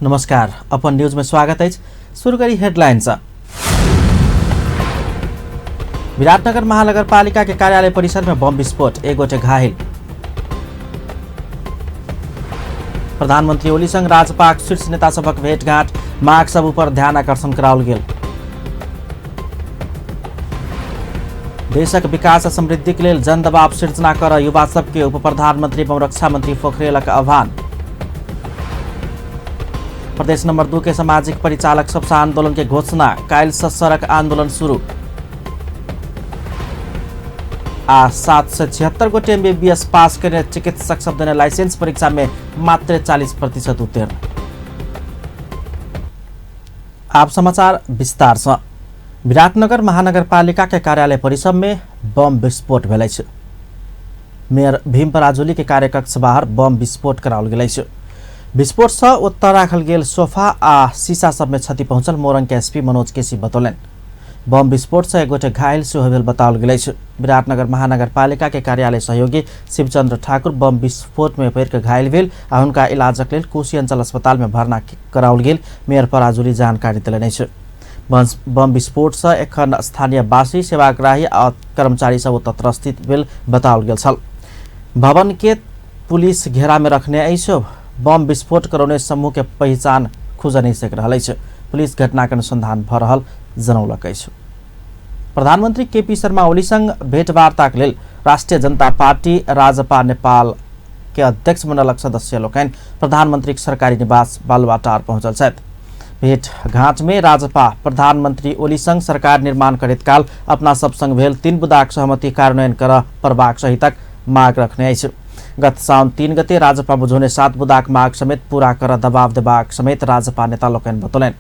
नमस्कार, upon news में स्वागत है। शुरू करी हेडलाइंस। विराटनगर महानगरपालिका के कार्यालय परिसर में बम विस्फोट, एक गोटे घायल। प्रधानमंत्री ओली संग राजपाक शीर्ष नेता सबक भेटघाट, माग सब ऊपर ध्यान आकर्षण कराओल गेल। देशक विकास आ समृद्धि के लेल जन दबाव सृजना कर युवा सबके उप प्रधानमंत्री एवं रक्षा मंत्री पोखरेलक आह्वान। प्रदेश नंबर 2 के सामाजिक परिचालक सबसे आंदोलन के घोषणा, कायल से सड़क आंदोलन शुरू। 776 गोटे एमबीबीएस पास करने चिकित्सक सब देने लाइसेंस परीक्षा में मात्र 40% उत्तीर्ण। आप समाचार विस्तार से। विराटनगर महानगरपालिका के कार्यालय परिसर में बम विस्फोट भेल छै। मेयर भीम पराजुली के कार्यकक्ष बाहर बम विस्फोट कराओल गेल छै। विस्फोट से ओतऽ राखल गेल सोफा आ शीशा सब में क्षति पहुंचल मोरंग के एसपी मनोज केसी बतौलन। बम विस्फोट से एक गोटे घायल सेहो भेल बताओल गेल छै। विराटनगर महानगरपालिका के कार्यालय सहयोगी शिवचंद्र ठाकुर बम विस्फोट में पड़ि घायल भेल आ हुनका इलाजक लेल कोशी अंचल अस्पताल में भर्ना कराओल गेल मेयर पराजुली जानकारी देलनि छै। बम विस्फोट से एखन स्थानीय वासी, सेवाग्राही आ कर्मचारी सब ओतऽ त्रसित भेल बताओल गेल छल। भवन के पुलिस घेरा में रखने अछि। बम विस्फोट करौने समूह के पहचान खोज नहीं सक रहा है। पुलिस घटना के अनुसंधान भ रहल जनौलक अछि। प्रधानमंत्री केपी शर्मा ओली संग भेंटवार्ता के लेल राष्ट्रीय जनता पार्टी राजपा नेपाल के अध्यक्ष मंडलक सदस्य लोकनि प्रधानमंत्री सरकारी निवास बालुवाटार पहुंचल छथि। भेंटघाट में राजपा प्रधानमंत्री ओली संग सरकार निर्माण करैत काल अपना सब संग भेल 3 बुदाक सहमति कार्यान्वयन कर प्रभाग सहितक माग रखने अछि। गत साउन 3 गते राजपा बुझौने 7 बुदाक माग समेत पूरा कर दबाव देबाक समेत राजपा नेता लोकनि बतौलनि।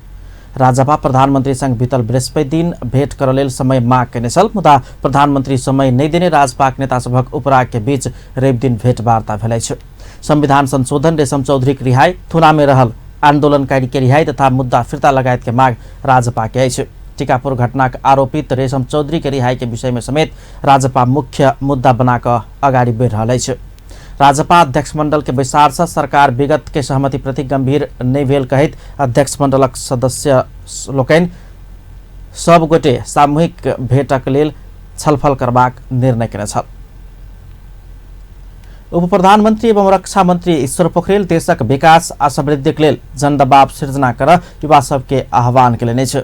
राजपा प्रधानमंत्री संग बीतल बृहस्पति दिन भेंट कर लेल समय माग केने छल, मुदा प्रधानमंत्री समय नहीं देने राजपाक नेता सभक उपराग के बीच रवि दिन भेंटवार्ता भेल अछि। संविधान संशोधन, रेशम चौधरी के रिहाई, थुना में रहल आंदोलनकारी के रिहाई तथा मुद्दा फिर्ता लगायत के माग राजपा के अछि। टीकापुर घटना के आरोपित रेशम चौधरी के रिहाई के विषय में समेत राजपा मुख्य मुद्दा बनाकर अगाडि बढ़ि रहल अछि। राजपा अध्यक्ष मंडल के विचार से सरकार विगत के सहमति प्रति गंभीर नहीं भेल कहैत अध्यक्ष मंडलक सदस्य लोकनि सब गोटे सामूहिक भेंटक लेल छलफल करबाक निर्णय केने छल। उप प्रधानमंत्री एवं रक्षा मंत्री ईश्वर पोखरेल देशक विकास आ समृद्धि के लेल जन दबाव सृजना कर युवा सबके आह्वान केलनि अछि।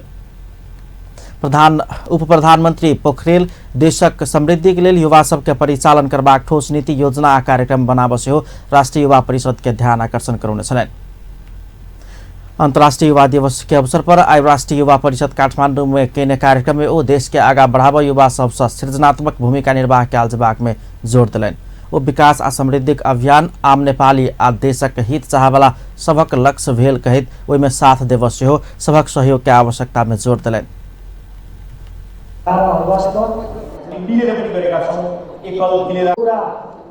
उप प्रधानमंत्री पोखरेल देशक समृद्धि के लिए युवा सबके परिचालन करबाक ठोस नीति योजना आ कार्यक्रम बनाब सेहो राष्ट्रीय युवा परिषद के ध्यान आकर्षण करौने छलनि। अंतर्राष्ट्रीय युवा दिवस के अवसर पर आइ राष्ट्रीय युवा परिषद काठमांडू में केने कार्यक्रम में ओ देश के आगा बढ़ावा युवा सबसे सृजनात्मक भूमिका निर्वाह कयल जेबाक में जोर देलनि। ओ विकास आ समृद्धिक अभियान आम नेपाली आ देशक हित चाहवाला सबक लक्ष्य भेल कहैत ओहिमे साथ देब सेहो सबक सहयोग के आवश्यकता में जोर देलनि।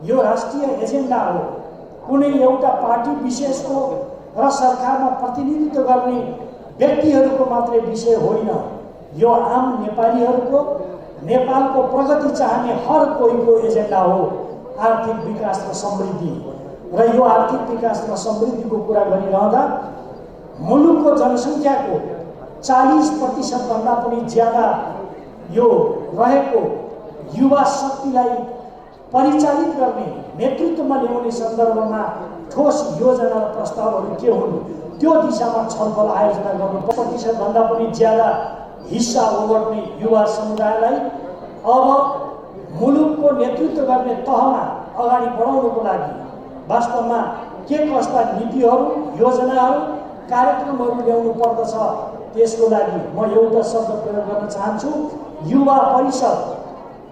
यो राष्ट्रिय एजेन्डा हो, कुनै एउटा पार्टी विशेषको र सरकारमा प्रतिनिधित्व गर्ने व्यक्तिहरूको मात्रै विषय होइन। यो आम नेपालीहरूको, नेपालको प्रगति चाहने हर कोहीको एजेन्डा हो। आर्थिक विकास र समृद्धि र यो आर्थिक विकास र समृद्धिको कुरा गरिरहँदा मुलुकको जनसङ्ख्याको 40% भन्दा पनि ज्यादा यो रहेको युवा शक्तिलाई परिचालित गर्ने, नेतृत्वमा ल्याउने सन्दर्भमा ठोस योजना र प्रस्तावहरू के हुन् त्यो दिशामा छलफल आयोजना गर्नु। 40% भन्दा पनि ज्यादा हिस्सा ओगट्ने युवा समुदायलाई अब मुलुकको नेतृत्व गर्ने तहमा अगाडि बढाउनको लागि वास्तवमा के कस्ता नीतिहरू, योजनाहरू, कार्यक्रमहरू ल्याउनु पर्दछ त्यसको लागि म एउटा शब्द प्रयोग गर्न चाहन्छु, युवा परिषद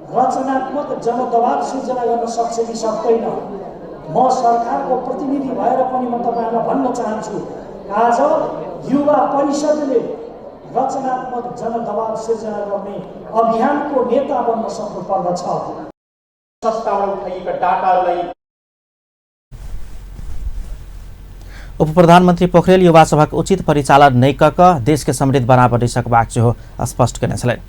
रचनात्मक जनदबाव सृजना गर्न सक्छ कि सक्दैन। म सरकारको प्रतिनिधि भएर पनि म तपाईहरुलाई भन्न चाहन्छु, आज युवा परिषदले रचनात्मक जनदबाव सृजना गर्ने अभियानको नेता बन्न सक्नु पर्दछ। सत्तामा उठाइएका डाटाहरूलाई उप प्रधानमंत्री पोखरेल युवा सभक उचित परिचालन नहीं कऽ देश के समृद्ध बना सकबाक सेहो स्पष्ट केने छलनि।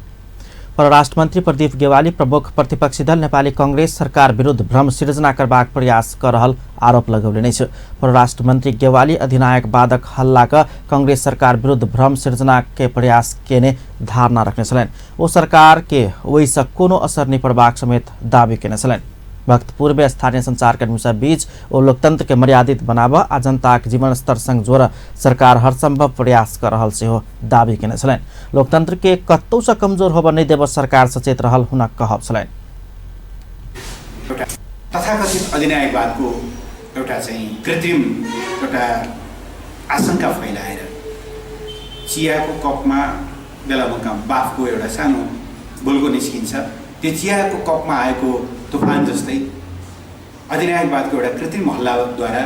परराष्ट्र मन्त्री प्रदीप गेवाली प्रमुख प्रतिपक्षी दल नेपाली कांग्रेस सरकार विरुद्ध भ्रम सिर्जना करबाक प्रयास कर रहल आरोप लगौले नै छ। परराष्ट्र मन्त्री गेवाली अधिनायक बादक हल्लाका कांग्रेस सरकार विरुद्ध भ्रम सिर्जना के प्रयास केने धारणा रखने छलैन। ओ सरकार के ओइस कोनो असर नहीं पड़बाक समेत दावी केने छलैन। भक्तपुर में स्थानीय संचारकर्मी बीच ओ लोकतंत्र के मर्यादित बनाब आ जनताक जीवन स्तर संग जोड़ सरकार हरसंभव प्रयास कर रहल सेहो दावी केने छलैन। लोकतंत्र के कतौ से कमजोर होब नहीं देव सरकार सचेत रहल हुन कहब छलैन। तथाकथित अधिनायकवादको एउटा चाहिँ कृत्रिम एउटा आशंका फैलाएर चियाको कपमा बेलाबुका बाफको एउटा सानो बुल्को निस्किन्छ। त्यो चियाको कपमा आएको तुफान जस्तै अधिनायकवादको एउटा कृत्रिम हल्लाद्वारा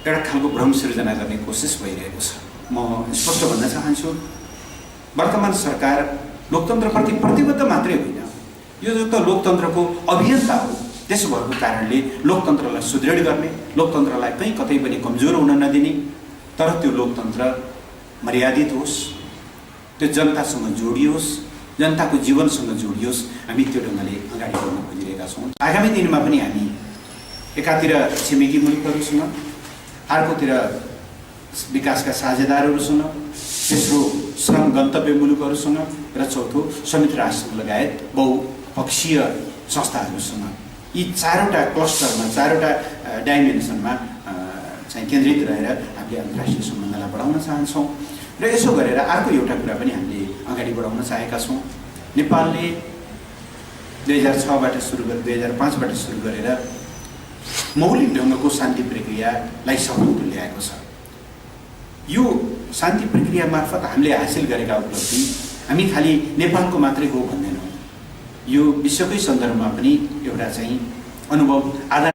एउटा खालको भ्रम सिर्जना गर्ने कोसिस भइरहेको छ। म स्पष्ट भन्न चाहन्छु, वर्तमान सरकार लोकतन्त्रप्रति प्रतिबद्ध मात्रै होइन, यो त लोकतन्त्रको अभियन्ता हो। त्यसो भएको कारणले लोकतन्त्रलाई सुदृढ गर्ने, लोकतन्त्रलाई कहीँ कतै पनि कमजोर हुन नदिने, तर त्यो लोकतन्त्र मर्यादित होस्, त्यो जनतासँग जोडियोस्, जनताको जीवनसँग जोडियोस्, हामी त्यो ढङ्गले अगाडि बढ्न खोजिरहेका छौँ। आगामी दिनमा पनि हामी एकातिर छिमेकी मुलुकहरूसँग, अर्कोतिर विकासका साझेदारहरूसँग, तेस्रो श्रम गन्तव्य मुलुकहरूसँग र चौथो संयुक्त राष्ट्र लगायत बहुपक्षीय संस्थाहरूसँग, यी चारवटा क्लस्टरमा, चारवटा डाइमेन्सनमा चाहिँ केन्द्रित रहेर हामीले अन्तर्राष्ट्रिय सम्बन्धलाई बढाउन चाहन्छौँ। र यसो गरेर अर्को एउटा कुरा पनि हामीले अगाडि बढाउन चाहेका छौँ। नेपालले 2006बाट सुरु गरेर 2005बाट सुरु गरेर मौलिक ढङ्गको शान्ति प्रक्रियालाई सफल तुल्याएको छ। यो शान्ति प्रक्रिया मार्फत हामीले हासिल गरेका उपलब्धि हामी खालि नेपालको मात्रै हो भन्दैनौँ, यो विश्वकै सन्दर्भमा पनि एउटा चाहिँ अनुभव आधार।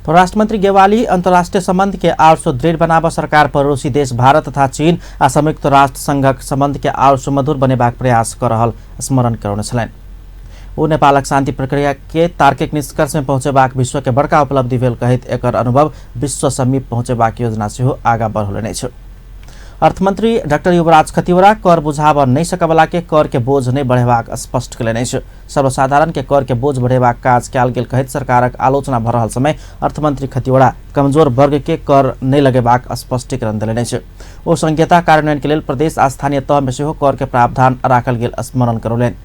परराष्ट्र मंत्री गेवाली अंतर्राष्ट्रीय संबंध के आड़ सुदृढ़ बनाब सरकार पड़ोसी देश भारत तथा चीन आ संयुक्त राष्ट्र संघक संबंध के आड़ सुमधुर बनेबाक प्रयास कर रहल स्मरण करौने छलैन। ओ नेपालक शांति प्रक्रिया के तार्किक निष्कर्ष में पहुंचेबाक विश्व के बड़का उपलब्धि भेल कहित एकर अनुभव विश्व समीप पहुंचेबाक योजना सेहो आगा बढ़ौले नै छ। अर्थमंत्री डाक्टर युवराज खतिवड़ा कर बुझाब नहीं सकवला के कर के बोझ नहीं बढ़ेबाक स्पष्ट कले नहीं। सर्वसाधारण के कर के बोझ बढ़ेबाक काज कैल गेल कहित सरकारक आलोचना भ रहल समय अर्थमंत्री खतिवड़ा कमजोर वर्ग के कर नहीं लगेबाक स्पष्टीकरण दिले नहीं। ओ संहिता कार्यान्वयन के लेल प्रदेश आ स्थानीय तह में सेहो कर के प्रावधान राखल गेल स्मरण करौलेन।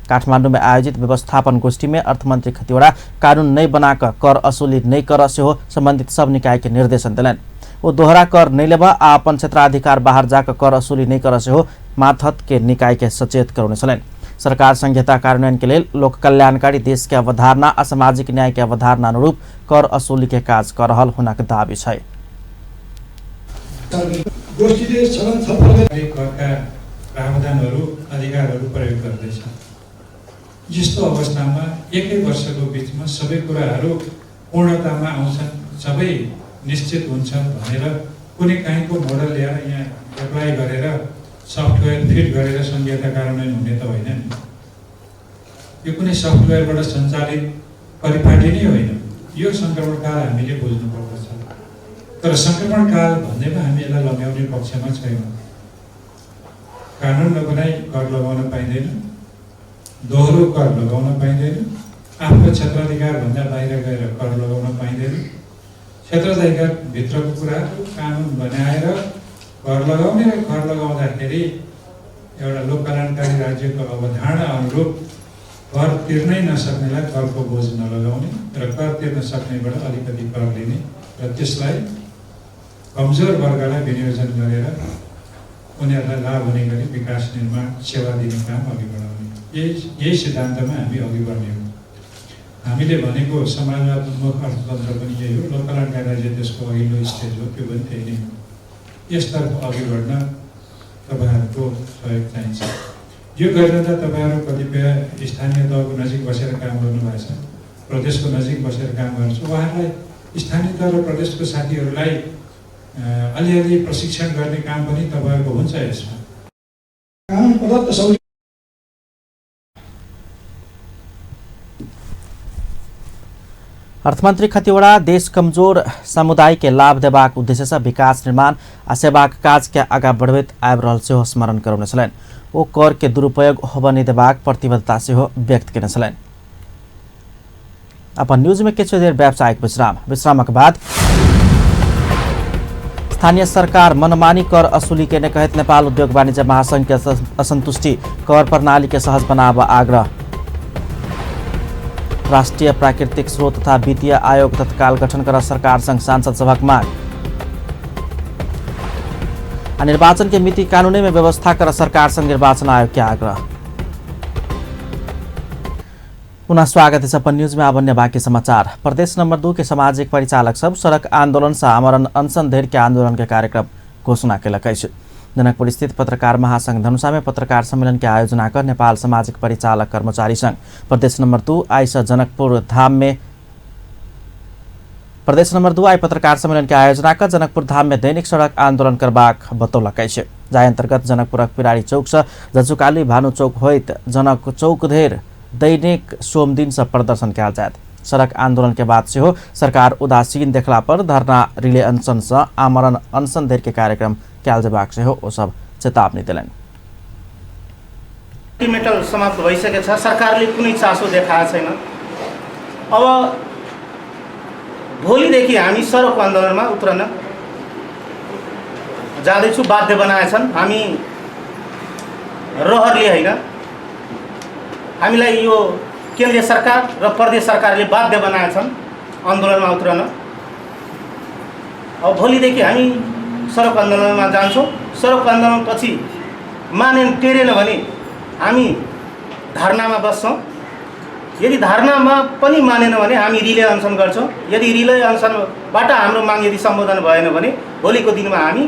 काठमाडौँ में आयोजित व्यवस्थापन गोष्ठी में अर्थमंत्री खतिवड़ा कानून नहीं बनाकर कर असुली नहीं कर सेहो संबंधित सब निकाय के निर्देशन दिलेन। वो दोहरा कर नहीं लेबा आ अपन क्षेत्राधिकार बाहर जाकर कर असुली नहीं कर सेहो माथत के निकाय के सचेत करौने छलैन। सरकार संहिता कार्यान्वयन के लिए लोक कल्याणकारी देश के अवधारणा आ सामाजिक न्याय के अवधारणा अनुरूप कर असुली के काज कर रहल हुनक दावी छै। गोष्ठीले सडन छलफल करका प्रावधानहरू अधिकारहरू प्रयोग गर्दैछ। यस्तो अवस्थामा एकै वर्षको बीचमा सबै कुराहरू पूर्णतामा आउँछन्, सबै निश्चित हुन्छ भनेर कुनै काहीँको मोडल ल्याएर यहाँ एप्लाई गरेर सफ्टवेयर फिट गरेर संहिता कार्यान्वयन हुने त होइन नि। यो कुनै सफ्टवेयरबाट सञ्चालित परिपाटी नै होइन। यो सङ्क्रमणकाल हामीले बुझ्नुपर्दछ। तर सङ्क्रमणकाल भन्दैमा हामी यसलाई लगाउने पक्षमा छैनौँ। कानुन नबनाई कर लगाउन पाइँदैन, दोहोरो कर लगाउन पाइँदैन, आफ्नो क्षेत्राधिकारभन्दा बाहिर गएर कर लगाउन पाइँदैन। क्षेत्राधिकार भित्रको कुराहरू कानुन बनाएर कर लगाउने र कर लगाउँदाखेरि एउटा लोक कल्याणकारी राज्यको अवधारणा अनुरूप कर तिर्नै नसक्नेलाई करको बोझ नलगाउने र कर तिर्न सक्नेबाट अलिकति कर लिने र त्यसलाई कमजोर वर्गलाई विनियोजन गरेर उनीहरूलाई लाभ हुने गरी विकास निर्माण सेवा दिने काम अघि बढाउने, यही सिद्धान्तमा हामी अघि बढ्ने हो। हामीले भनेको समाजवादमूलक अर्थतन्त्र पनि यही हो। लोक कल्याणकारी राज्य त्यसको अघिल्लो स्टेज हो, त्यो पनि त्यही नै हो। यसतर्फ अघि बढ्न तपाईँहरूको सहयोग चाहिन्छ। यो गर्न त तपाईँहरू कतिपय स्थानीय तहको नजिक बसेर काम गर्नुभएको छ, प्रदेशको नजिक बसेर काम गर्छु। उहाँहरूलाई स्थानीय तह र प्रदेशको साथीहरूलाई अलिअलि प्रशिक्षण गर्ने काम पनि तपाईँहरूको हुन्छ। यसमा कानुन प्रदत्त अर्थमंत्री खतिवड़ा देश कमजोर समुदाय के लाभ देबाक उद्देश्य से विकास निर्माण आ सेवाक काज के आगा बढ़बैत आबि रहल सेहो स्मरण करौने छलैन। ओ कर के दुरुपयोग होबनी देबाक प्रतिबद्धता से हो व्यक्त करने छलैन। अपन न्यूज में किछु देर व्यावसायिक विश्रामक बाद स्थानीय सरकार मनमानी कर असुली के कहत नेपाल उद्योग वाणिज्य महासंघ के असंतुष्टि कर प्रणाली के सहज बनाव आग्रह। राष्ट्रीय प्राकृतिक स्रोत तथा वित्तीय आयोग तत्काल गठन कर सरकार संघ सांसद सभा मांग। निर्वाचन के मिति कानूनी में व्यवस्था कर सरकार संघ निर्वाचन आयोग के आग्रह। पुनः स्वागत है अपन न्यूज में। आवन्य बाकी समाचार। प्रदेश नंबर 2 के सामाजिक परिचालक सब सड़क आंदोलन से आमरण अनशन धैर्य के आंदोलन के कार्यक्रम घोषणा केलक। जनकपुर स्थित पत्रकार महासंघ धनुषा में पत्रकार सम्मेलन के आयोजना कर नेपाल सामाजिक परिचालक कर्मचारी संघ प्रदेश नंबर 2 आइस जनकपुर धाम में प्रदेश नंबर 2 आई पत्रकार सम्मेलन के आयोजना कर जनकपुर धाम में दैनिक सड़क आंदोलन करबाक बतौलक। जाय अंतर्गत जनकपुर पिरारी चौक से जजुकाली भानु चौक होइत जनक चौक धेर दैनिक सोम दिन से प्रदर्शन किया जायत। सड़क आंदोलन के बाद से हो सरकार उदासीन देखला पर धरना रिले अनशन से आमरण अनशन धैर्य के कार्यक्रम क्या जबाक से हो वो सब चेतावनी दिलन। मेटल समाप्त भइसकेको छ। सरकारले कुनै चासो देखाएको छैन। अब भोलिदेखि हामी सडक आन्दोलनमा उत्रन जाँदैछु। बाध्य बनाएछन्। हामी रहरले होइन, हामीलाई यो केन्द्रीय सरकार र प्रदेश सरकारले बाध्य बनाएछन् आन्दोलनमा उत्रन। अब भोलिदेखि हामी सडक आन्दोलनमा जान्छौँ। सडक आन्दोलनपछि टेरेन भने हामी धरनामा बस्छौँ। यदि धरनामा पनि मानेन भने हामी रिले अनसन गर्छौँ। यदि रिले अनसनबाट हाम्रो माग यदि सम्बोधन भएन भने भोलिको दिनमा हामी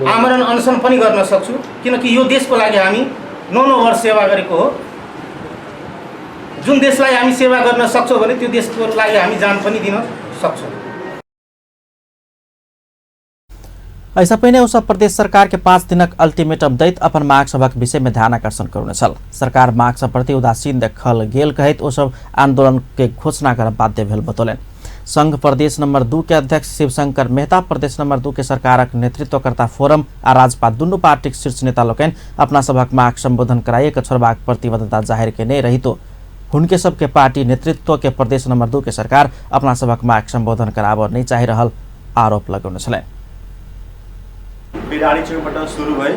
आमरण अनसन पनि गर्न सक्छौँ। किनकि यो देशको लागि हामी 9 वर्ष सेवा गरेको हो। जुन देशलाई हामी सेवा गर्न सक्छौँ भने त्यो देशको लागि हामी जान पनि दिन सक्छौँ। ऐसा पहिने उस प्रदेश सरकार के 5 दिनक अल्टीमेटम दैत अपन माग सभक विषय में ध्यान आकर्षण करुने छल। सरकार माग सब प्रति उदासीन देखल गेल कहत ओ सब आंदोलन के घोषणा कर बाध्य भेल बतौलन। संघ प्रदेश नंबर 2 के अध्यक्ष शिवशंकर मेहता प्रदेश नंबर 2 के सरकारक नेतृत्वकर्ता फोरम आ राजपा दुनू पार्टी शीर्ष नेता लोकन अपना सभक माग संबोधन कराए के छोड़बाक प्रतिबद्धता जाहिर के नहीं रही तो हुनके सबके पार्टी नेतृत्व के प्रदेश नंबर 2 के सरकार अपना सभक माग संबोधन कराब नहीं चाहि रहल आरोप लगौने छले। बिराडी चौकबाट सुरु भए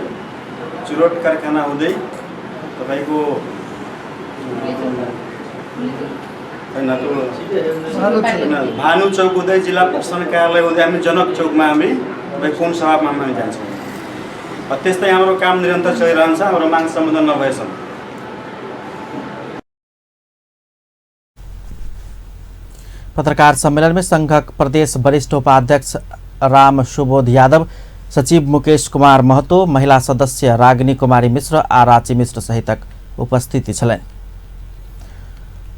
चुरोट कारखाना हुँदै तपाईको भानु चौक हुँदै जिल्ला प्रशासन कार्यालय हुँदै हामी जनक चौकमा हामी फोन सभामा हामी जान्छौँ। त्यस्तै हाम्रो काम निरन्तर चलिरहन्छ। हाम्रो माग सम्बोधन नभएसम्म पत्रकार सम्मेलन में संघक प्रदेश वरिष्ठ उपाध्यक्ष राम सुबोध यादव, सचिव मुकेश कुमार महतो, महिला सदस्य रागिनी कुमारी मिश्र आ राची मिश्र सहितक उपस्थिति छलैन।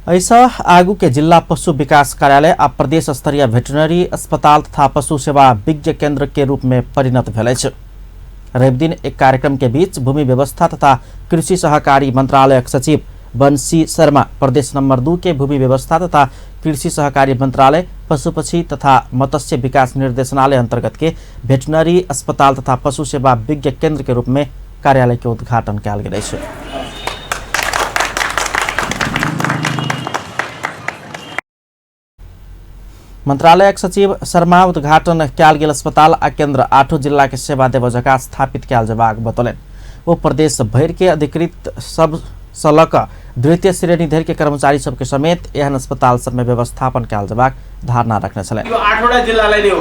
ऐसा आगू के जिला पशु विकास कार्यालय आ प्रदेश स्तरीय वेटरनरी अस्पताल तथा पशु सेवा विज्ञ केंद्र के रूप में परिणत भेल छ। रवि दिन एक कार्यक्रम के बीच भूमि व्यवस्था तथा कृषि सहकारी मंत्रालय सचिव बंसी शर्मा, प्रदेश नंबर 2 के भूमि व्यवस्था तथा कृषि सहकारी मंत्रालय, पशु पक्षी तथा मत्स्य विकास निर्देशनालय अंतर्गत के वेटनरी अस्पताल तथा पशु सेवा विज्ञ केंद्र के रूप में कार्यालय के उद्घाटन किया गेल छ। मंत्रालय सचिव शर्मा उद्घाटन किया गेल अस्पताल आ केंद्र 8 जिला के सेवा देव जगह स्थापित किया जबाक बतौलन। वो प्रदेश भर के अधिकृत सब सलक द्वितीय श्रेणी धैर्य के कर्मचारी सबके समेत एहन अस्पताल सब में व्यवस्थापन किया जबाक धारणा रखने छले। यो 8वटा जिल्लालाई नै हो,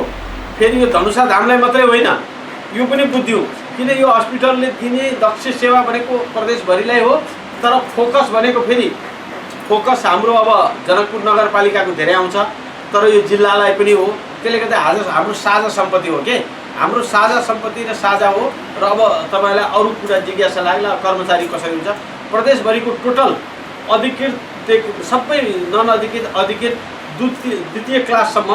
फेरि यो धनुषा धामलाई मात्रै होइन, यो पनि बुझ्दियो किन यो अस्पतालले दिने दक्ष सेवा भनेको प्रदेशभरिलाई हो। तर फोकस भनेको फेरि फोकस हाम्रो अब जनकपुर नगरपालिकाको धेरै आउँछ, तर यो जिल्लालाई पनि हो। त्यसले गर्दा आज हाम्रो साझा सम्पत्ति हो के, हाम्रो साझा सम्पत्ति र साझा हो। र अब तपाईलाई अरु कुरा जिज्ञासा लाग्ला कर्मचारी कसरी हुन्छ। प्रदेशभरिको टोटल अधिकृत सबै नन अधिकृत अधिकृत द्वितीय क्लाससम्म,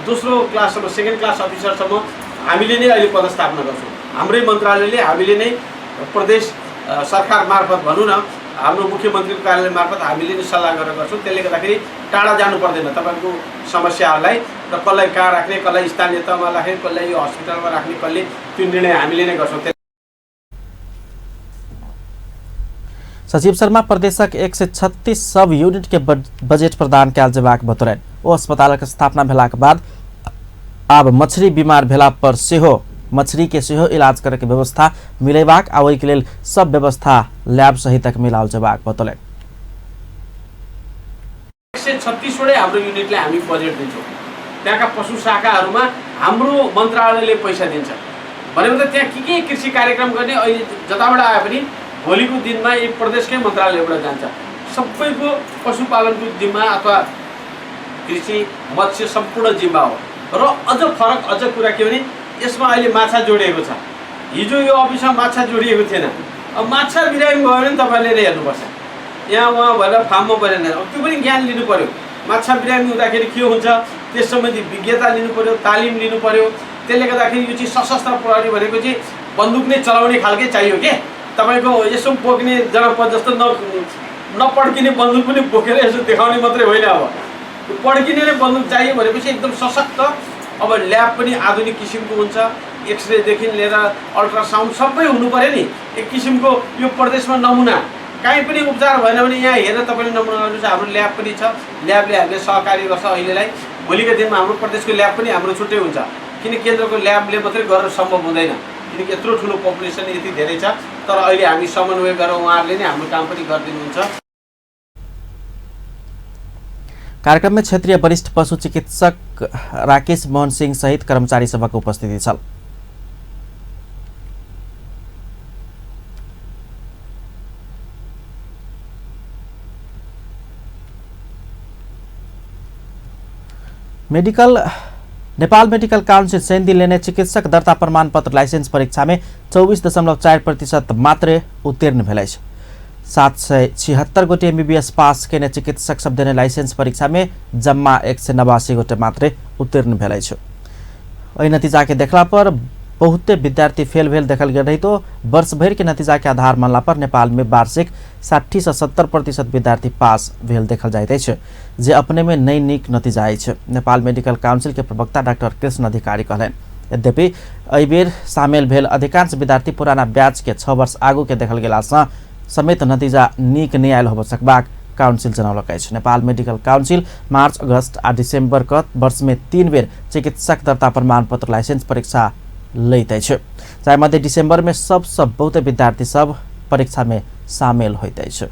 दोस्रो क्लाससम्म, सेकेन्ड क्लास अफिसरसम्म हामीले नै अहिले पदस्थापना गर्छौँ। हाम्रै मन्त्रालयले हामीले नै प्रदेश सरकार मार्फत भनौँ न, हाम्रो मुख्यमन्त्रीको कार्यालय मार्फत हामीले नै सल्लाह गरेर गर्छौँ। त्यसले गर्दाखेरि टाढा जानु पर्दैन तपाईँको समस्याहरूलाई, र कसलाई कहाँ राख्ने, कसलाई स्थानीय तहमा राख्ने, कसलाई यो हस्पिटलमा राख्ने, कसले त्यो निर्णय हामीले नै गर्छौँ। सचिव शर्मा प्रदेशक 136 सब यूनिट के बजेट प्रदान कयल जेबाक बतौलनि। ओ अस्पतालक स्थापना भेलाक बाद आब मछली बीमार भेला पर सेहो मछली के सेहो इलाज करे के व्यवस्था मिलेबाक आ ओहि के लेल सब व्यवस्था लैब सहितक मिलाओल जेबाक बतौलनि। 136 वटै हाम्रो युनिटलाई हामी बजेट दिन्छौँ। त्यहाँका पशु शाखाहरूमा हाम्रो मन्त्रालयले पैसा दिन्छ भनेपछि त्यहाँ के कृषि कार्यक्रम गर्ने अहिले जताबाट आए पनि भोलिको दिनमा एक प्रदेशकै मन्त्रालयबाट जान्छ। सबैको पशुपालनको जिम्मा अथवा कृषि मत्स्य सम्पूर्ण जिम्मा हो। र अझ फरक अझ कुरा के भने यसमा अहिले माछा जोडिएको छ। हिजो यो अफिसमा माछा जोडिएको थिएन। अब माछा बिरामी भयो भने तपाईँले नै हेर्नुपर्छ। यहाँ उहाँ भएर फार्ममा बनेन। अब त्यो पनि ज्ञान लिनु पर्यो। माछा बिरामी हुँदाखेरि के हुन्छ त्यस सम्बन्धी विज्ञता लिनु पर्यो, तालिम लिनु पर्यो। त्यसले गर्दाखेरि यो चाहिँ सशस्त्र प्रहरी भनेको चाहिँ बन्दुक नै चलाउने खालकै चाहियो के। तपाईँको यसो बोक्ने जनपद जस्तो नपड्किने बन्दुक पनि बोकेर यसो देखाउने मात्रै होइन। अब पड्किने नै बन्दुक चाहियो भनेपछि एकदम सशक्त। अब ल्याब पनि आधुनिक किसिमको हुन्छ। एक्सरेदेखि लिएर अल्ट्रासाउन्ड सबै हुनु पऱ्यो नि। एक किसिमको यो प्रदेशमा नमुना कहीँ पनि उपचार भएन भने यहाँ हेरेर तपाईँले नमुना गर्नुहुन्छ। हाम्रो ल्याब पनि छ। ल्याबले हामीले सहकार्य गर्छ। अहिलेलाई भोलिको दिनमा हाम्रो प्रदेशको ल्याब पनि हाम्रो छुट्टै हुन्छ। किन केन्द्रको ल्याबले मात्रै गर्न सम्भव हुँदैन किनकि यत्रो ठुलो पपुलेसन यति धेरै छ। तर अहिले हामी समन्वय गरेर उहाँहरूले नै हाम्रो काम पनि गरिदिनुहुन्छ। कार्यक्रम में क्षेत्रीय वरिष्ठ पशु चिकित्सक राकेश मोहन सिंह सहित कर्मचारी सभाको उपस्थिति छ। नेपाल मेडिकल काउन्सिल सेन्दिलले नै चिकित्सक दर्ता प्रमाणपत्र लाइसेन्स परीक्षा में 24.4% मात्रै उत्तीर्ण भेलै छ। 776 गोटे एमबीबीएस पास केने चिकित्सक सब देने लाइसेंस परीक्षा में जम्मा 189 गोटे मात्रै उत्तीर्ण भेलै छ। एहि नतीजा के देखला पर बहुते विद्यार्थी फेल भेल देखल गेल रही। तो वर्ष भर के नतीजा के आधार मानला पर नेपाल में वार्षिक 60 से 70% विद्यार्थी पास भेल देखल जाइत अछि, जे अपने में नई नीक नतीजा अछि। नेपाल मेडिकल काउंसिल के प्रवक्ता डाक्टर कृष्ण अधिकारी कहलनि। यद्यपि एहि बेर सामेल भेल अधिकांश विद्यार्थी पुराना बैच के 6 वर्ष आगू के देखल गेला समेत नतीजा नीक नहीं आयल हो सकबाक काउंसिल जनौलक अछि। नेपाल मेडिकल काउंसिल मार्च, अगस्त आ दिसंबर क वर्ष में 3 बेर चिकित्सक दर्ता प्रमाणपत्र लाइसेंस परीक्षा लैत अछि, जाहि मध्ये दिसंबर में सबसे बहुत विद्यार्थी सब परीक्षा में शामिल होइत अछि।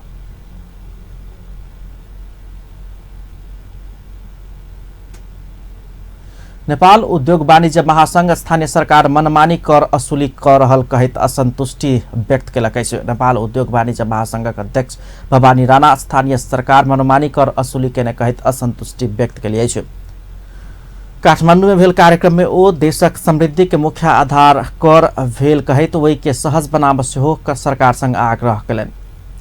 नेपाल उद्योग वाणिज्य महासंघ स्थानीय सरकार मनमानी कर असुली कर रहल कहित असंतुष्टि व्यक्त केलक अछि। नेपाल उद्योग वाणिज्य महासंघक अध्यक्ष भवानी राणा स्थानीय सरकार मनमानी कर असुली केने कहित असंतुष्टि व्यक्त केली अछि। काठमाडौँ में भेल कार्यक्रम में ओ देशक समृद्धि के मुख्य आधार कर भेल कहित वही के सहज बनाब सेहो सरकार संग आग्रह केलनि।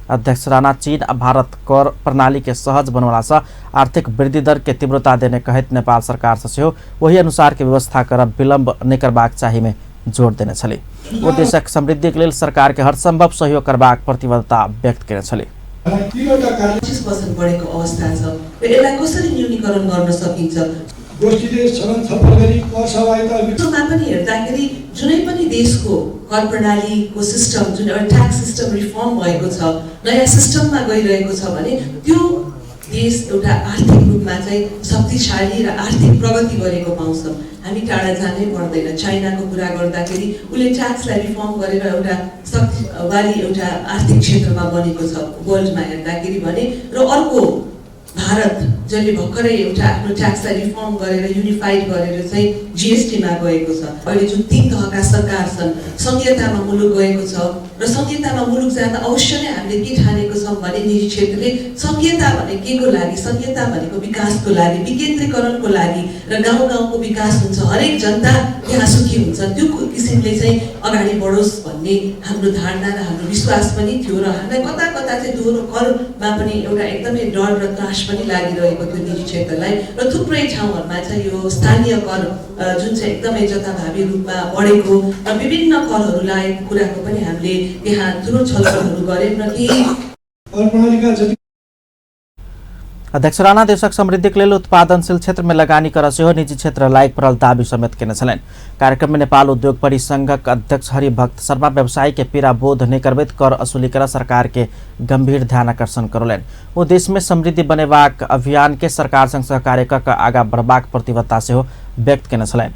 अध्यक्ष राणा चीन आ भारत कर प्रणाली के सहज बनौला से आर्थिक वृद्धि दर के तीव्रता देने कहित नेपाल सरकार से सेहो वही अनुसार के व्यवस्था करब विलम्ब नहीं करबाक चाही में जोर देने छली। ओ देशक समृद्धि के लेल सरकार के हर संभव सहयोग करबाक प्रतिबद्धता व्यक्त केने छली। 25% बढेको अवस्था छ। यसलाई कसरी न्यूनीकरण गर्न सकिन्छ? गोष्ठीले छलफल छलफल गरी सहभागिता पनि हेर्दाखेरि जुनै पनि देशको कर प्रणालीको सिस्टम जुन एउटा ट्याक्स सिस्टम रिफर्म भएको छ, नयाँ सिस्टममा गइरहेको छ भने त्यो देश एउटा आर्थिक रूपमा चाहिँ शक्तिशाली र आर्थिक प्रगति गरेको पाउँछौँ। हामी टाढा जानै पर्दैन। चाइनाको कुरा गर्दाखेरि उसले ट्याक्सलाई रिफर्म गरेर एउटा शक्तिशाली एउटा आर्थिक क्षेत्रमा बनेको छ वर्ल्डमा हेर्दाखेरि भने, र अर्को भारत जसले भर्खरै एउटा आफ्नो ट्याक्सलाई रिफर्म गरेर युनिफाइड गरेर चाहिँ जीएसटीमा गएको छ। अहिले जुन 3 तहका सरकार छन्, संहितामा मुलुक गएको छ र संहितामा मुलुक जाँदा अवश्य नै हामीले के ठानेको छौँ भने निजी क्षेत्रले संहिता भने के को लागि, संहिता भनेको विकासको लागि, विकेन्द्रीकरणको लागि र गाउँ गाउँको विकास हुन्छ, हरेक जनता त्यहाँ सुखी हुन्छ, त्यो किसिमले चाहिँ अगाडि बढोस् भन्ने हाम्रो धारणा र हाम्रो विश्वास पनि थियो। र हामीलाई कता कता चाहिँ दोहोरो करमा पनि एउटा एकदमै डर र त्रास पनि लागिरहेको थियो निजी क्षेत्रलाई। र थुप्रै ठाउँहरूमा चाहिँ यो स्थानीय कर जुन चाहिँ एकदमै जथाभावी रूपमा बढेको र विभिन्न करहरू लागेको कुराको पनि हामीले यहाँ ठुलो छलफलहरू गऱ्यौँ र केही अध्यक्ष राणा देशक समृद्धिक लेल उत्पादनशील क्षेत्रमे लगानी कर सेहो निजी क्षेत्र लायक परल दाबी समेत केने छलैन। कार्यक्रम में नेपाल उद्योग परिसंघक अध्यक्ष हरिभक्त शर्मा व्यवसायी के पीड़ा बोध नहीं करबैत कर असुली कर सरकार के गंभीर ध्यान आकर्षण करौलैन। वो देश में समृद्धि बनेबाक अभियान के सरकार संग सहकार्य कर आगा बढ़बाक प्रतिबद्धता सेहो व्यक्त केने छलैन।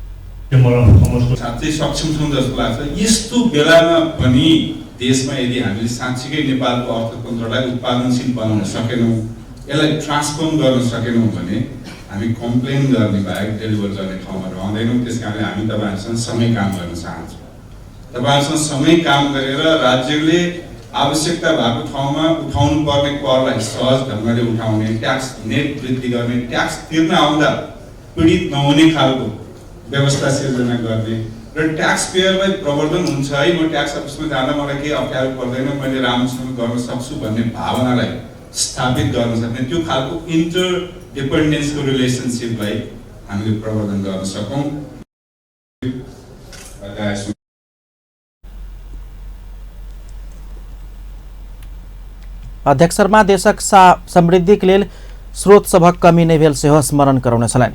साँच्चै सक्षम छौँ जस्तो लाग्छ। यस्तो बेलामा पनि देशमा यदि हामीले साँच्चीकै नेपालको अर्थतन्त्रलाई उत्पादनशील बनाउन सकेनौँ, यसलाई ट्रान्सफर्म गर्न सकेनौँ भने हामी कम्प्लेन गर्ने बाहेक डेलिभर गर्ने ठाउँमा रहँदैनौँ। त्यसकारणले हामी तपाईहरुसँग सँगै काम गर्न चाहन्छौँ। तपाईहरुसँग सँगै काम गरेर राज्यले आवश्यकता भएको ठाउँमा उठाउनु पर्ने करलाई सहज ढङ्गले उठाउने, ट्याक्स नेट वृद्धि गर्ने, ट्याक्स तिर्न आउँदा पीडित नहुने खालको व्यवस्था सिर्जना गर्ने र ट्याक्स पेयरलाई प्रवर्धन हुन्छ है, म ट्याक्स अफिसमा जाँदा मलाई केही अप्ठ्यारो पर्दैन, मैले राम्रोसँग गर्न सक्छु भन्ने भावनालाई स्थापित गर्न सक्ने त्यो खालको इन्टर डिपेन्डेन्सको रिलेसनसिपलाई हामीले प्रवर्धन गर्न सकौँ। अध्यक्ष शर्मा देशक समृद्धिक लेल स्रोत सभक कमी नहीं भेल सेहो स्मरण करौने छलैन।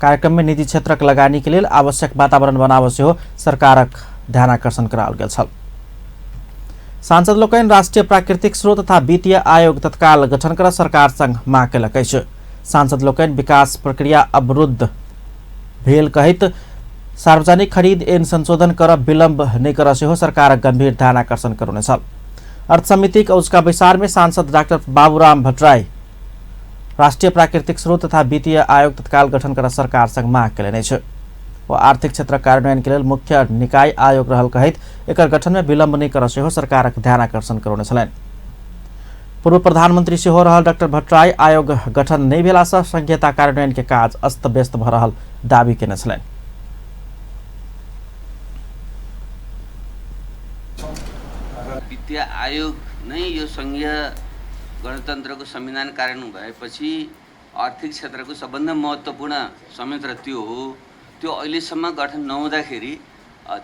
कार्यक्रम में निजी क्षेत्रक लगानी के लेल आवश्यक वातावरण बनाव सेहो सरकारक ध्यान आकर्षण कराओल गेल छल। सांसद लोकनि राष्ट्रीय प्राकृतिक स्रोत तथा वित्तीय आयोग तत्काल गठन कर सरकार संग मांग केलक अछि। सांसद लोकनि विकास प्रक्रिया अवरुद्ध भेल कहित सार्वजनिक खरीद ऐन संशोधन कर विलम्ब नहीं कर सेहो सरकारक गंभीर ध्यान आकर्षण करौने छल। अर्थ समितिक औजका बैसार में सांसद डाक्टर बाबूराम भट्टराई राष्ट्रीय प्राकृतिक स्रोत तथा वित्तीय आयोग तत्काल गठन कर सरकार संग मांग केलनि अछि। वो आर्थिक क्षेत्र कार्यान्वयन के लेल मुख्य निकाय आयोग रहल कहित एकर गठन में विलम्ब नहीं कर सेहो सरकारक ध्यान आकर्षण करौने छलैन। पूर्व प्रधानमंत्री सेहो रहल डाक्टर भट्टराई आयोग गठन नहीं भेला सँ संघीयता कार्यान्वयन के काज अस्त व्यस्त भ रहल दावी केने छलैन। वित्तीय आयोग नै यो संघीय गणतन्त्रको संविधान कार्यान्वयन भएपछि आर्थिक क्षेत्रको सबभन्दा महत्त्वपूर्ण संयन्त्र त्यो हो। त्यो अहिलेसम्म गठन नहुँदाखेरि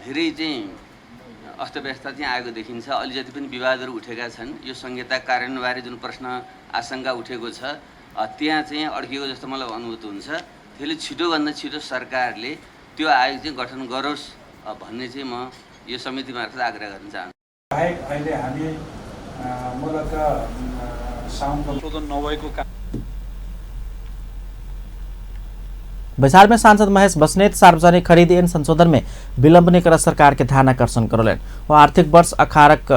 धेरै चाहिँ अस्तव्यस्ता चाहिँ आएको देखिन्छ। अहिले जति पनि विवादहरू उठेका छन् यो संहिता कार्यान्वयनबारे जुन प्रश्न आशंका उठेको छ त्यहाँ चाहिँ अड्किएको जस्तो मलाई अनुभूत हुन्छ। त्यसले छिटोभन्दा छिटो सरकारले त्यो आयोग चाहिँ गठन गरोस् भन्ने चाहिँ म यो समिति मार्फत आग्रह गर्न चाहन्छु। अहिले हामी मूलतः संशोधन नभएको बैसार में सांसद महेश बस्नेत सार्वजनिक खरीद ऐन संशोधन में विलम्ब नहीं कर सरकार के ध्यान आकर्षण करौलैन। वो आर्थिक वर्ष अखारक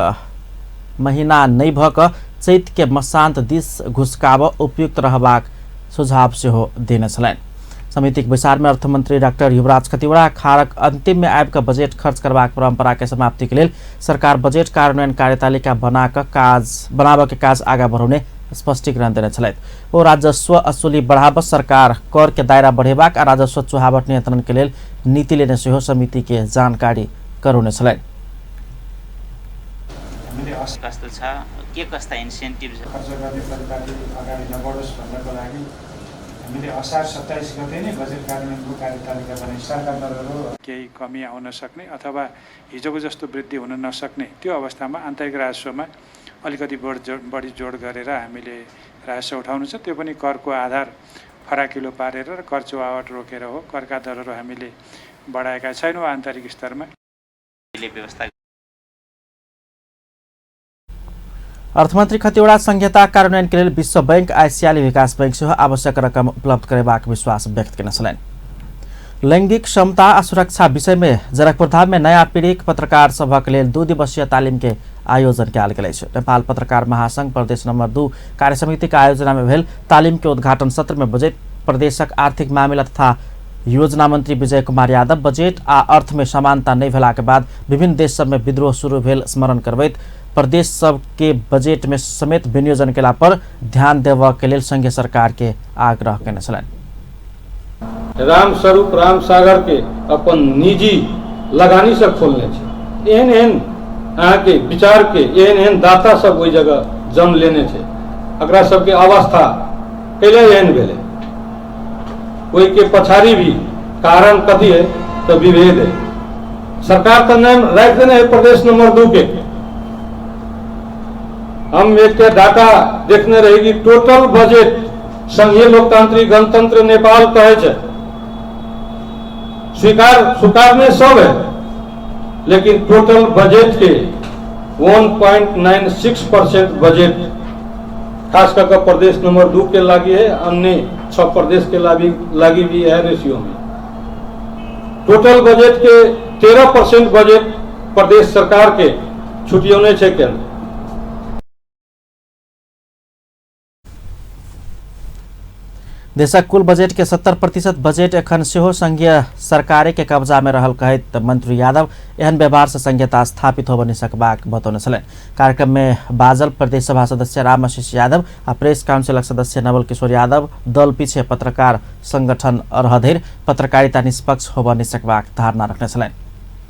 महीना नहीं भक चैत के मसान्त दिस घुसकाव उपयुक्त रहबाक सुझाव सेहो देने छलैन। समितिक बैसार में अर्थमंत्री डाक्टर युवराज खतिवड़ा अखारक अंतिम में आबि बजेट खर्च करबाक परंपरा के समाप्ति के लेल सरकार बजेट कार्यान्वयन कार्यतालिका बनाब के काज आगा बढ़ाउने स्पष्टीकरण देने छलैत। वो राजस्व असुली बढ़ाव सरकार कर के दायरा बढ़ेबाक आ राजस्व चुहावट नियंत्रण के लेल नीति लेने सेहो समिति के जानकारी करौने छलैन। कस्तो छ के कस्ता इन्सेन्टिभ खर्च गर्ने प्रक्रिया अगाडि नबढोस् भन्नको लागि हामीले असार 27 गते नै बजेट कार्यान्वयनको कार्यतालिका बनाई सरकारहरू केही कमी आउन सक्ने अथवा हिजोको जस्तो वृद्धि हुन नसक्ने त्यो अवस्थामा आन्तरिक राजस्वमा अलिकति बढी जोड गरेर हामीले राजस्व उठाउनु छ। त्यो पनि करको आधार फराकिलो पारेर र कर चुहावट रोकेर हो। करका दरहरू हामीले बढाएका छैनौँ आन्तरिक स्तरमा। अर्थमन्त्री खतिवड़ा संहिता कार्यान्वयन के लिए विश्व बैंक एशियाली विकास बैंक सेहो आवश्यक रकम उपलब्ध करेबाक विश्वास व्यक्त केने छलैन। लैंगिक समता आ सुरक्षा विषय में जनकपुर धाम में नया पीढ़ीक पत्रकार सभक लेल 2 दिवसीय तालीम के आयोजन कयल गेल अछि। नेपाल पत्रकार महासंघ प्रदेश नंबर 2 कार्य समिति के आयोजना में भेल तालीम के उद्घाटन सत्र में बजेट प्रदेशक आर्थिक मामिला तथा योजना मंत्री विजय कुमार यादव बजेट आ अर्थ में समानता नहीं भेला के बाद विभिन्न देश सब में विद्रोह शुरू भेल स्मरण करबैत प्रदेश सब के बजेट में समेत विनियोजन केला पर ध्यान देवा के लेल संघीय सरकार के आग्रह केने छलैन। राम स्वरूप राम सागर के अपन निजी लगानी से खोलने छे। एहन एहन अहाँ के विचार के एहन एहन दाता सब ओई जगह जन्म लेने छे। अकरा सबके अवस्था कैले एहन भेले ओई के पछाड़ी भी कारण कथी है तो विभेद है। सरकार का नाम रख देने है प्रदेश नंबर 2 के। हम एक डाटा देखने रहेगी टोटल बजट संघीय लोकतांत्रिक गणतंत्र नेपाल कहे छे, स्वीकारने सब है, लेकिन टोटल बजट के 1.96% बजट खास करके प्रदेश नंबर 2 के लागी है, अन्य 6 प्रदेश के लागी भी है रेशियो में। टोटल बजट के 13% बजट प्रदेश सरकार के छुट्टियों छे केंद्र। देशक कुल बजेट के 70% बजेट एखन सेहो संघीय सरकार के कब्जा में रहल कहैत मंत्री यादव एहन व्यवहार से संघीयता स्थापित होबऽ नहि सकबाक बतौने छलनि। कार्यक्रम में बाजल प्रदेश सभा सदस्य रामआशीष यादव आ प्रेस काउंसिलक सदस्य नवल किशोर यादव दल पीछे पत्रकार संगठन रहधरि पत्रकारिता निष्पक्ष होबऽ नहि सकबाक धारणा रखने छलनि।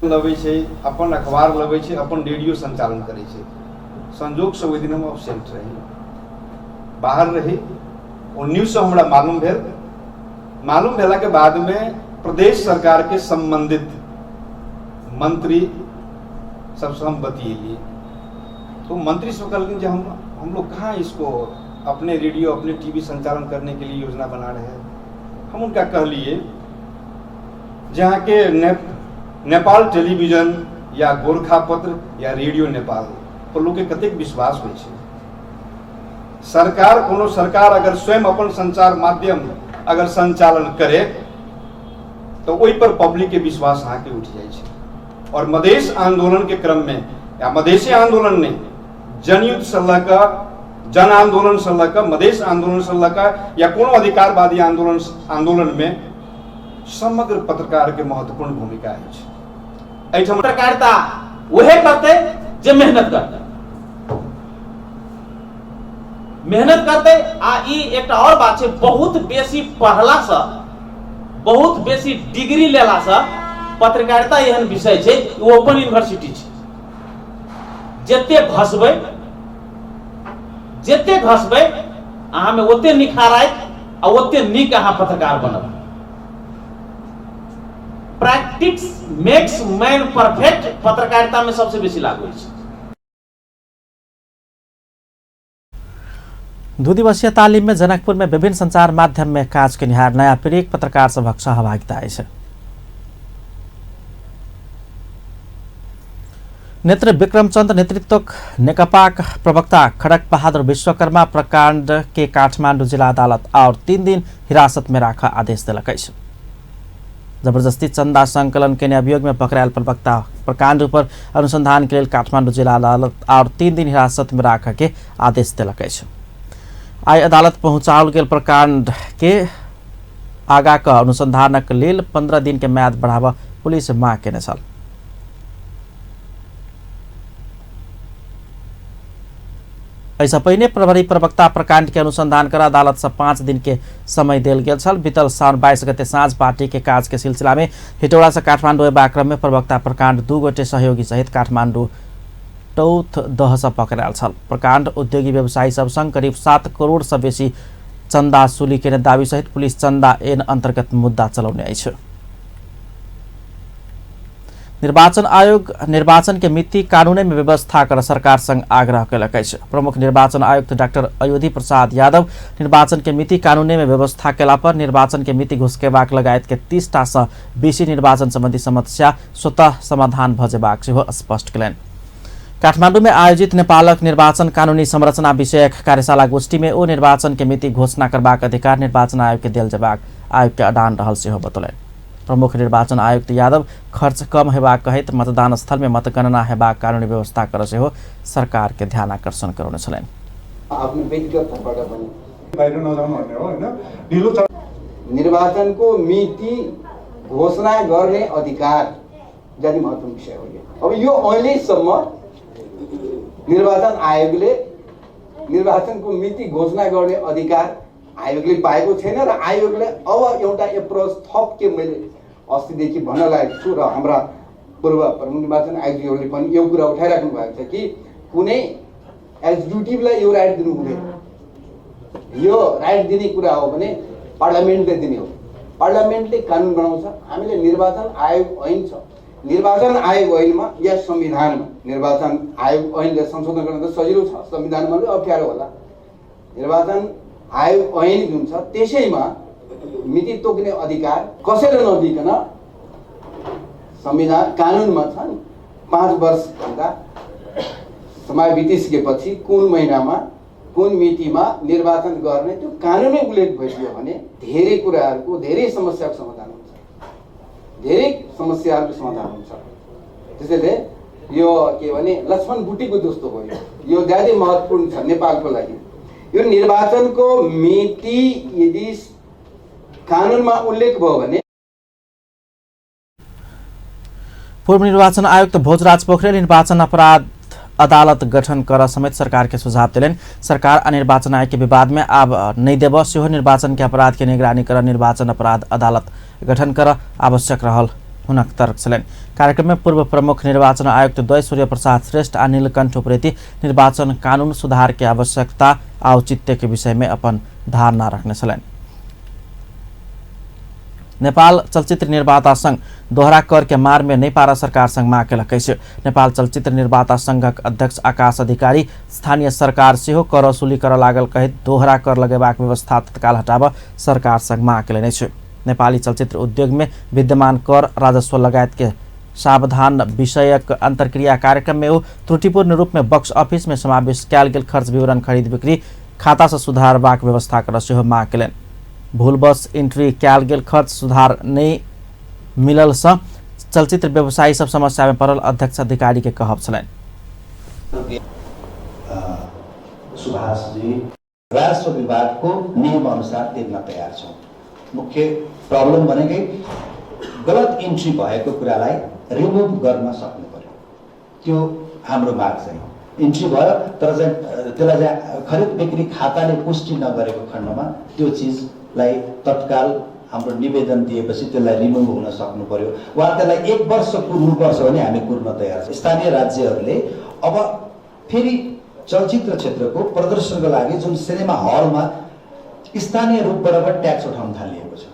लबै छै, अपन अखबार लबै छै, अपन रेडियो संचालन करै छै। संजोग से ओहि दिन हम एब्सेंट रही, बाहर रही। और न्यूज से हमरा मालूम भेला के बाद में प्रदेश सरकार के संबंधित मंत्री सबसे हम बतियेलिए, तो मंत्री सब कहलखिन जो हम लोग कहाँ इसको अपने रेडियो अपने टीवी संचालन करने के लिए योजना बना रहे हैं। हम उनका कह लिए जहाँ के नेपाल टेलीविजन या गोरखापत्र या रेडियो नेपाल पर लोग के कतेक विश्वास होइ छै। सरकार कोनो सरकार अगर स्वयं अपन संचार माध्यम अगर संचालन करे तो वही पर पब्लिक के विश्वास अहाँ के उठ जाए छै। और मधेश आंदोलन के क्रम में या मधेसी आंदोलन ने जनयुद्ध से लऽ जन आंदोलन से लऽ मधेश आंदोलन से लऽ या कोनो अधिकारवादी आंदोलन में समग्र पत्रकार के महत्वपूर्ण भूमिका है। पत्रकारिता वह करते जे मेहनत करते आ ई एक और बात है, बहुत बेसी पढ़ला से बहुत बेसी डिग्री लेला से पत्रकारिता एहन विषय है ओपन यूनिवर्सिटी है। जते घसबै अहाँ में ओते निखार आयत आ ओते नीक अहाँ पत्रकार बनब। प्रैक्टिस मेक्स मैन परफेक्ट पत्रकारिता में सबसे बेसी लागू है। 2 दिवसीय तालीम में जनकपुर में विभिन्न संचार माध्यम में काज केनिहार नया पीढ़ीक पत्रकार सभक सहभागिता अछि। नेत्र विक्रमचंद नेतृत्वक नेकपाक प्रवक्ता खड़क बहादुर विश्वकर्मा प्रकांड के काठमांडू जिला अदालत और 3 दिन हिरासत में राख आदेश दिलक अछि। जबरदस्ती चंदा संकलन के अभियोग में पकड़ायल प्रवक्ता प्रकांड पर अनुसंधान के लिए काठमांडू जिला अदालत और 3 दिन हिरासत में राख के आदेश दिलक अछि। आई अदालत पहुंचाओल गेल प्रकांड के आगा का अनुसंधानक लेल 15 दिन के म्याद बढ़ावा पुलिस मांग केने छल। ऐसा पहिने प्रभारी प्रवक्ता प्रकांड के अनुसंधान कर अदालत से 5 दिन के समय देल गेल छल। बीतल साउन 22 गते साँझ पार्टी के काज के सिलसिला में हिटौड़ा से काठमांडू अयबाक क्रम में प्रवक्ता प्रकांड 2 गोटे सहयोगी सहित काठमांडू टौथ दह से पकड़ायल छल। प्रकांड उद्योगी व्यवसायी सब संग करीब 7 करोड़ से बेसी चंदा सुली के दावी सहित पुलिस चंदा एन अंतर्गत मुद्दा चलाउने अछि। निर्वाचन आयोग निर्वाचन के मिति कानून में व्यवस्था कर सरकार संग आग्रह कयलक अछि। प्रमुख निर्वाचन आयुक्त डॉक्टर अयोधी प्रसाद यादव निर्वाचन के मिति कानून में व्यवस्था केला पर निर्वाचन के मिति घुसकेबाक लगायत के 30 टा से बेसी निर्वाचन संबंधी समस्या स्वतः समाधान भ जेबाक सेहो स्पष्ट केलनि। काठमांडू में आयोजित नेपालक निर्वाचन कानूनी संरचना विषयक कार्यशाला गोष्ठी में ओ निर्वाचन के मिति घोषणा करबाक अधिकार निर्वाचन आयोग के देल जेबाक आयोग के अडान रहल सेहो बतौलनि। प्रमुख निर्वाचन आयुक्त यादव खर्च कम हेबाक कहैत मतदान स्थल में मतगणना हेबाक कानूनी व्यवस्था कर सेहो सरकार के ध्यान आकर्षण कराउने छलनि। निर्वाचन को मिति घोषणा गर्ने अधिकार जाति महत्वपूर्ण विषय हो। अब यो अहिलेसम्म निर्वाचन आयोगले निर्वाचन को मिति घोषणा गर्ने अधिकार आयोगले पाएको छैन र आयोगले अब एउटा एप्रोच थप के मैले अस्तिदेखि भन्न लागेको छु र हाम्रा पूर्व प्रमुख निर्वाचन आयोगहरूले पनि यो कुरा उठाइराख्नु भएको छ कि कुनै एक्जिक्युटिभलाई यो राइट दिनु हुँदैन। यो राइट दिने कुरा हो भने पार्लियामेन्टले दिने हो। पार्लियामेन्टले कानुन बनाउँछ। हामीले निर्वाचन आयोग ऐन छ। निर्वाचन आयोग ऐनमा या संविधानमा निर्वाचन आयोग ऐनले संशोधन गर्न त सजिलो छ, संविधानमा अप्ठ्यारो होला। निर्वाचन आयोग ऐन जुन छ त्यसैमा मिति तोक्ने अधिकार कसैले नदिकन संविधान कानुनमा छ नि 5 वर्षभन्दा समय बितिसकेपछि कुन महिनामा कुन मितिमा निर्वाचन गर्ने त्यो कानुनमै उल्लेख भइदियो भने धेरै कुराहरूको धेरै समस्याको समाधान हुन्छ। त्यसैले यो के भने लक्ष्मण बुटीको जस्तो भयो, यो ज्यादै महत्त्वपूर्ण छ नेपालको लागि। यो निर्वाचनको मिति यदि कानुनमा उल्लेख भयो भने पूर्व निर्वाचन आयुक्त भोजराज पोखरेल निर्वाचन अपराध अदालत गठन कर समेत सरकार के सुझाव दिलेन। सरकार निर्वाचन आयोग के विवाद में अब नहीं देव सेहो निर्वाचन के अपराध के निगरानी कर निर्वाचन अपराध अदालत गठन कर आवश्यक रहल हुनक तर्क छलेन। कार्यक्रम में पूर्व प्रमुख निर्वाचन आयुक्त द्वय सूर्य प्रसाद श्रेष्ठ आ नीलकंठ उप्रेती निर्वाचन कानून सुधार के आवश्यकता औचित्य के विषय में अपन धारणा रखने छलेन। नेपाल चलचित्र निर्माता संघ दोहरा कर के मार में नहीं पारा सरकार संग माग केलकै छ। नेपाल चलचित्र निर्माता संघक अध्यक्ष आकाश अधिकारी स्थानीय सरकार सेहो कर वसूली कर लागल कहित दोहरा कर लगेबाक व्यवस्था तत्काल हटाब सरकार संग माग केलनै छ। नेपाली चलचित्र उद्योग में विद्यमान कर राजस्व लगायत के सावधान विषयक अंतर्क्रिया कार्यक्रम में वो त्रुटिपूर्ण रूप में बक्स ऑफिस में समावेश कैल गेल खर्च विवरण खरीद बिक्री खाता से सुधारबाक व्यवस्था कर सेहो माग केलनि। भूलवश एंट्री कैल गेल खर्च सुधार नहीं मिलल से चलचित्र व्यवसायी सब समस्या में पड़ल अध्यक्ष अधिकारी के कहब छलनि। सुभाष जी राजस्व विभाग को नियम अनुसार तिर्न तयार छौं। मुख्य प्रब्लम भनेकै गलत एन्ट्री भएको कुरालाई रिमुभ गर्न सक्नु पर्यो। त्यो हाम्रो माग चाहिँ एन्ट्री भयो तर चाहिँ त्यसलाई चाहिँ खरिद बिक्री खाताले पुष्टि नगरेको खण्डमा त्यो चीजलाई तत्काल हाम्रो निवेदन दिएपछि त्यसलाई रिमुभ हुन सक्नु पर्यो वा त्यसलाई 1 वर्ष कुर्नुपर्छ भने हामी कुर्न तयार छौं। स्थानीय राज्यहरूले अब फेरि चलचित्र क्षेत्रको प्रदर्शनको लागि जुन सिनेमा हलमा स्थानीय रूपबाट पनि ट्याक्स उठाउन थालिएको छ,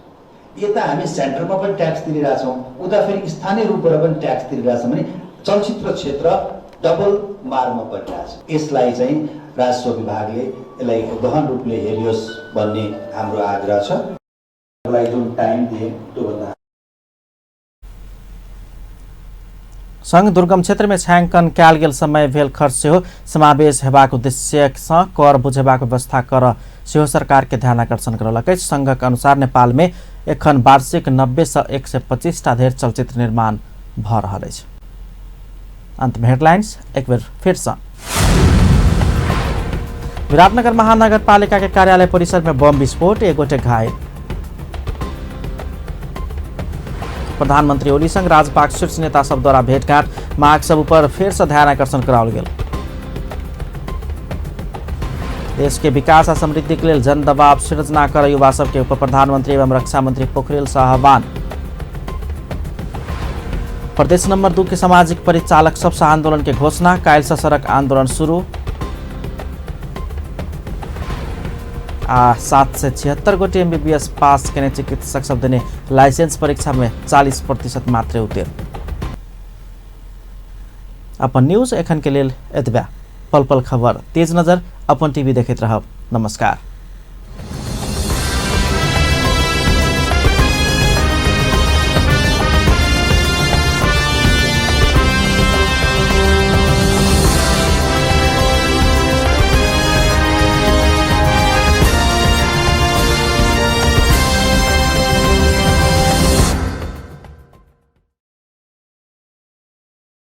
यता हामी सेन्टरमा पनि ट्याक्स तिरिरहेका छौं, उता फेरि स्थानीय रूपबाट पनि ट्याक्स तिरिरहेका छौं भने चलचित्र क्षेत्र डबल मारमा परिरहेछ। यसलाई चाहिँ राजस्व विभागले यसलाई गहन रूपले हेरियोस् भन्ने हाम्रो आग्रह छ। यसलाई जुन टाइम दिए त्यो भन्दा संघ दुर्गम क्षेत्र में छायांकन कैल गेल समय भेल खर्च सेहो समावेश हेबाक उद्देश्य सँ कर बुझेबाक व्यवस्था कर सेहो सरकार के ध्यान आकर्षण करलकै। संघक अनुसार नेपाल में एखन वार्षिक 90 से 125 टा धेर चलचित्र निर्माण भ रहल अछि। अंत में हेडलाइंस एक बार फिर से। विराटनगर महानगरपालिका के कार्यालय परिसर में बम विस्फोट, एक गोटे घायल। प्रधानमंत्री ओली संग राजपाक शीर्ष नेता सब द्वारा भेंटघाट, माग सब पर फिर से ध्यान आकर्षण कराओल गेल। देश के विकास आ समृद्धि के लिए जन दबाव सृजना कर युवा सब के उप प्रधानमंत्री एवं रक्षा मंत्री पोखरेल से आह्वान। प्रदेश नंबर 2 के सामाजिक परिचालक सबसे आंदोलन के घोषणा, कायल से सड़क आंदोलन शुरू। 776 गोटे MBBS पास केने चिकित्सक सब देने लाइसेंस परीक्षा में 40% मात्र उत्तीर्ण। अपन न्यूज एखन के लेल एतबे। पल पल खबर तेज नजर अपन टीवी देखैत रहब। नमस्कार।